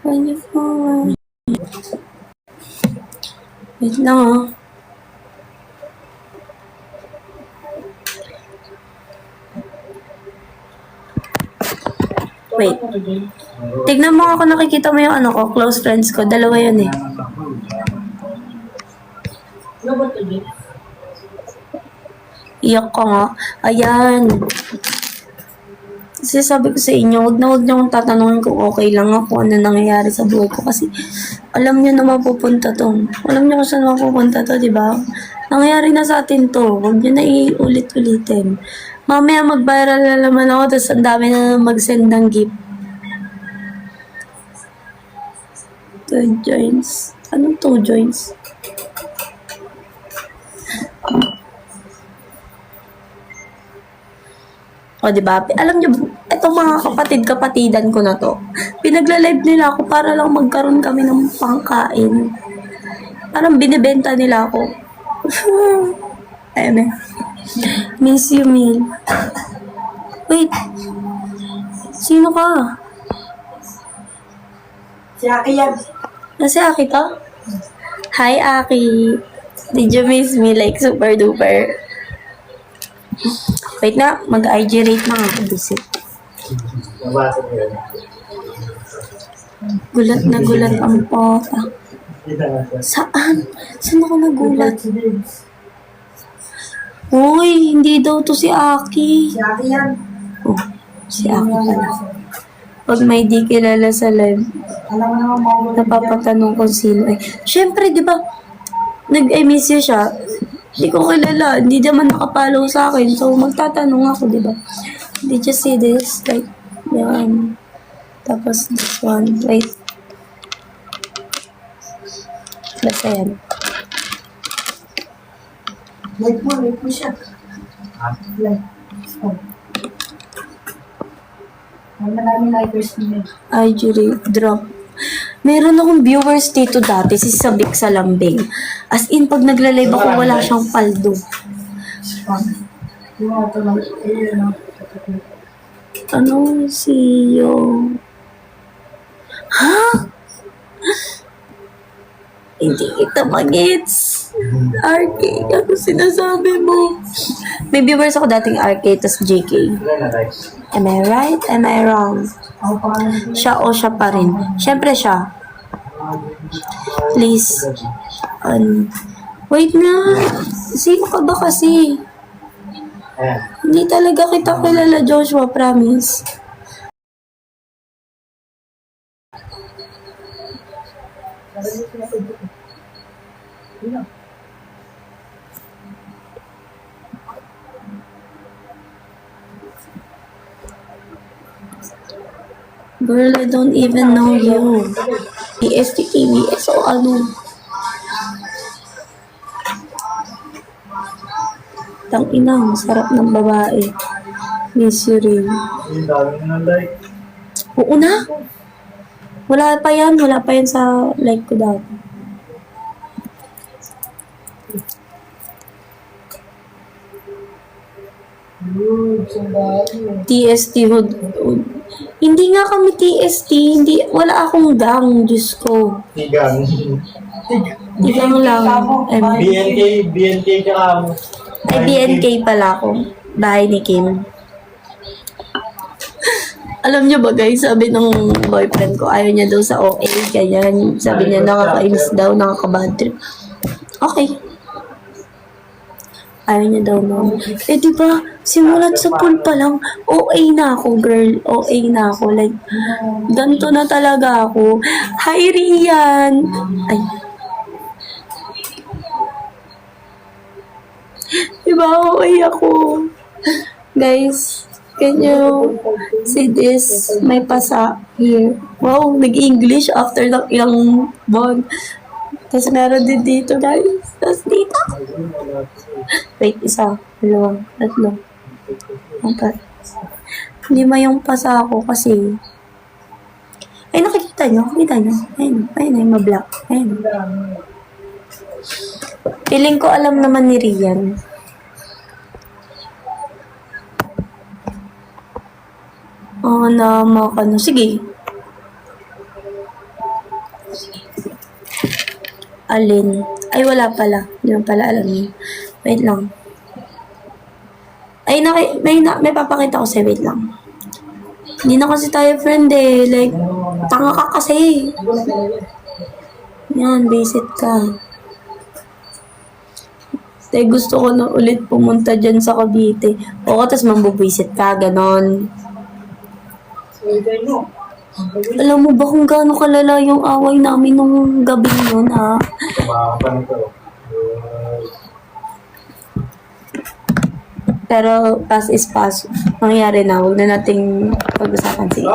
When you fall. Wait lang ah. Wait. Tignan mo ako, nakikita mo yung ano ko, close friends ko. Dalawa yun eh. Iyak ko nga. Ayan. Kasi sabi ko sa inyo, huwag niyo akong tatanungin kung okay lang ako, ano nangyayari sa buhay ko. Kasi alam niyo na mapupunta to. Alam niyo kung saan mapupunta to, di ba? Nangyayari na sa atin to. Huwag niyo na iulit-ulitin. Mamaya mag-viral na naman ako, tapos ang dami na mag-send ng gift. 2 joints. Anong 2 joints? O, diba? Alam nyo, itong mga kapatid-kapatidan ko na to, pinagla-live nila ako para lang magkaroon kami ng pangkain. Parang binibenta nila ako. Ayun eh. Miss you, Mil. Wait. Sino ka? Si Aki yan. Si Aki to? Hi, Aki. Did you miss me like super duper? Wait na, mag-IG rate na ako, visit. Nabasa mo yun. Gulat na gulat ang pota. Saan? Saan ako nagulat? Uy, hindi daw to si Aki. Si Aki yan. Oh, si Aki pala. Pag may di kilala sa live, Alam mo naman maulit. napapatanong kung sino. Siyempre, di ba, nag-I miss you siya. Hindi ko kilala. Hindi naman nakapollow sa akin. So, magtatanong ako, di ba? Did you see this? Like, yan. Tapos, this one. Wait. Basta yan. Like mo siya. Like. Oh. Ang maraming likers niya. IG rate drop. Meron akong viewers dito dati, si Sabik sa Lambing. As in, pag nagla-live ako, wala siyang paldo. Yung mga ito lang. Ano si Ha? Hindi kita magets. RK, ano sinasabi mo? May viewers ako dating RK, tas JK. Am I right? Am I wrong? Ako pa nga. Siya o siya pa rin? Siyempre siya. Please. Wait na. Sino ka ba kasi? Ayan. Hindi talaga kita kilala, Joshua, promise. Girl, I don't even know you. PST, KBS, o ano? Tangina, masarap ng babae. Miss you rin. Yung dami na like. Oo na. Wala pa yan sa like ko dati. TST hood. Hindi nga kami TST, wala akong gang, Diyos ko. Tigang. Tigang lang. BNK ka mo. Ay, BNK pala ako. Bahay ni Kim. Alam niyo ba guys, sabi ng boyfriend ko, ayaw niya daw sa OA, ganyan. Sabi niya, nakakainis daw, nakakabad trip. Okay. Ayaw niya daw no. Eh, di ba, simulat sa pool pa lang, OA na ako, girl. OA na ako. Like, ganito na talaga ako. Hi, Rian! Ay. Di ba, OA ako. Guys, can you see this? May pasa here. Wow, nag-English after ng ilang buwan. Tapos meron din dito, guys. Tapos dito. Wait, 1, 2, 3, 4. 5 yung pasa ako kasi. Ay, nakikita nyo? Ayun, yung ma-black. Ayun. Feeling ko alam naman ni Rian. Sige. Alin? Ay, wala pala. Hindi mo pala alam yun. Wait lang. Ay, may papakita ko sa'yo. Wait lang. Hindi na kasi tayo friend eh. Like, tanga ka kasi. Yan, visit ka. Tay, gusto ko na ulit pumunta dyan sa Cavite. Oo, tas mambubisit ka, ganon. Alam mo ba kung gaano kalala yung away namin nung gabi yun, ha? Kumakas pa nito. Pero, past is past. Nangyari na, huwag na nating pag-usapan. Sige.